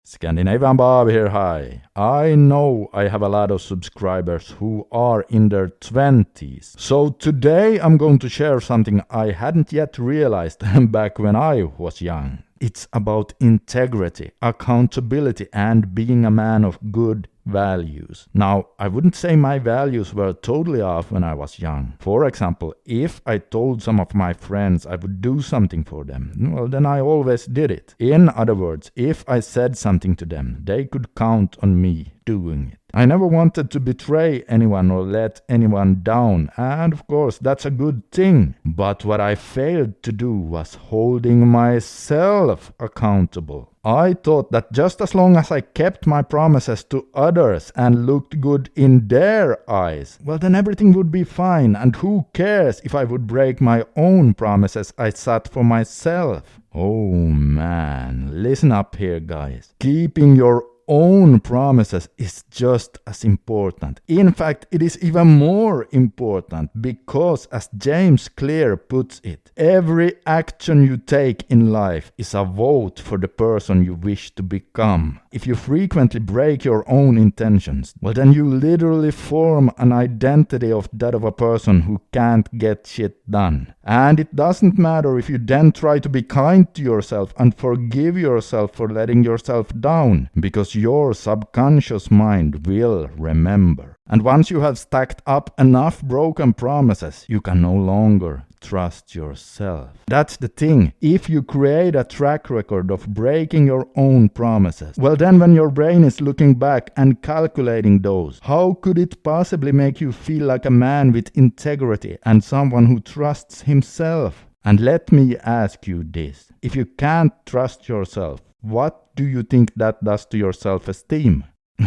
Scandinavian Bob here, hi. I know I have a lot of subscribers who are in their 20s. So today I'm going to share something I hadn't yet realized back when I was young. It's about integrity, accountability, and being a man of good values. Now, I wouldn't say my values were totally off when I was young. For example, if I told some of my friends I would do something for them, well, then I always did it. In other words, if I said something to them, they could count on me doing it. I never wanted to betray anyone or let anyone down, and of course that's a good thing. But what I failed to do was holding myself accountable. I thought that just as long as I kept my promises to others and looked good in their eyes, well, then everything would be fine, and who cares if I would break my own promises I set for myself? Oh man, listen up here, guys. Keeping your own promises is just as important. In fact, it is even more important because, as James Clear puts it, every action you take in life is a vote for the person you wish to become. If you frequently break your own intentions, well, then you literally form an identity of that of a person who can't get shit done. And it doesn't matter if you then try to be kind to yourself and forgive yourself for letting yourself down, because your subconscious mind will remember. And once you have stacked up enough broken promises, you can no longer trust yourself. That's the thing. If you create a track record of breaking your own promises, well, then when your brain is looking back and calculating those, how could it possibly make you feel like a man with integrity and someone who trusts himself? And let me ask you this. If you can't trust yourself, what do you think that does to your self-esteem?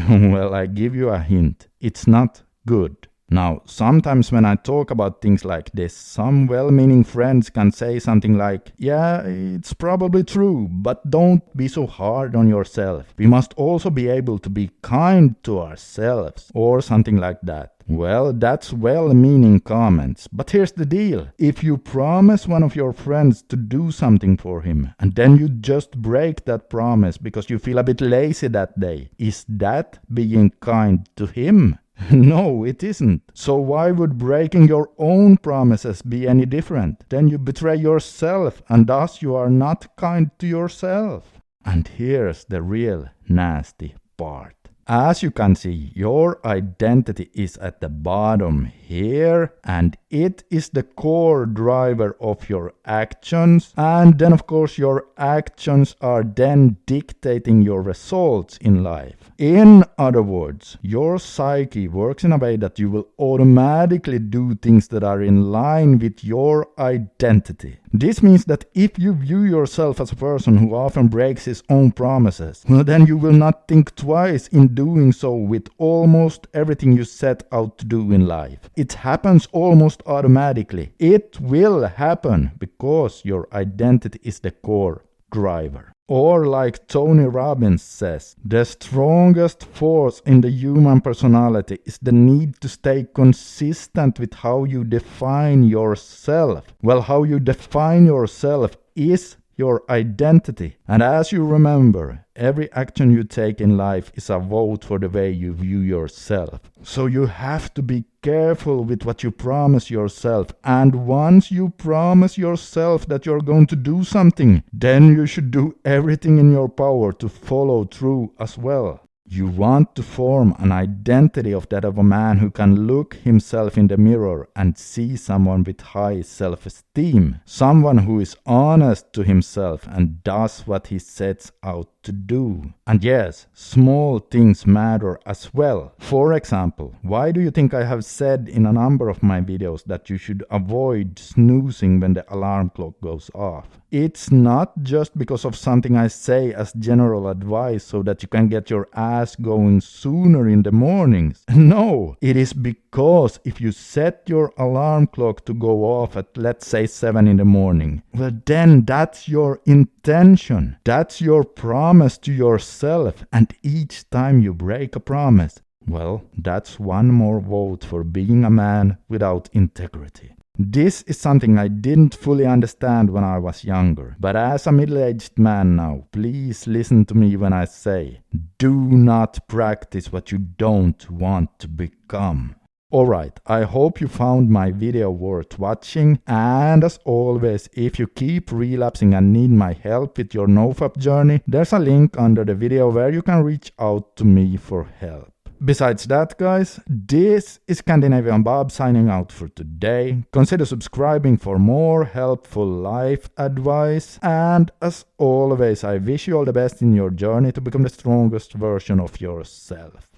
Well, I give you a hint. It's not good. Now, sometimes when I talk about things like this, some well-meaning friends can say something like, yeah, it's probably true, but don't be so hard on yourself. We must also be able to be kind to ourselves, or something like that. Well, that's well-meaning comments, but here's the deal. If you promise one of your friends to do something for him, and then you just break that promise because you feel a bit lazy that day, is that being kind to him? No, it isn't. So why would breaking your own promises be any different? Then you betray yourself, and thus you are not kind to yourself. And here's the real nasty part. As you can see, your identity is at the bottom here, and it is the core driver of your actions. And then, of course, your actions are then dictating your results in life. In other words, your psyche works in a way that you will automatically do things that are in line with your identity. This means that if you view yourself as a person who often breaks his own promises, well, then you will not think twice in doing so with almost everything you set out to do in life. It happens almost automatically. It will happen because your identity is the core driver. Or like Tony Robbins says, the strongest force in the human personality is the need to stay consistent with how you define yourself. Well, how you define yourself is your identity. And as you remember, every action you take in life is a vote for the way you view yourself. So you have to be careful with what you promise yourself. And once you promise yourself that you're going to do something, then you should do everything in your power to follow through as well. You want to form an identity of that of a man who can look himself in the mirror and see someone with high self-esteem. Someone who is honest to himself and does what he sets out to do. And yes, small things matter as well. For example, why do you think I have said in a number of my videos that you should avoid snoozing when the alarm clock goes off? It's not just because of something I say as general advice so that you can get your ass going sooner in the mornings. No, it is because if you set your alarm clock to go off at, let's say, 7 in the morning, well, then that's your intention. That's your promise to yourself. And each time you break a promise, well, that's one more vote for being a man without integrity. This is something I didn't fully understand when I was younger, but as a middle-aged man now, please listen to me when I say, do not practice what you don't want to become. Alright, I hope you found my video worth watching, and as always, if you keep relapsing and need my help with your nofap journey, there's a link under the video where you can reach out to me for help. Besides that, guys, this is Scandinavian Bob signing out for today. Consider subscribing for more helpful life advice, and as always, I wish you all the best in your journey to become the strongest version of yourself.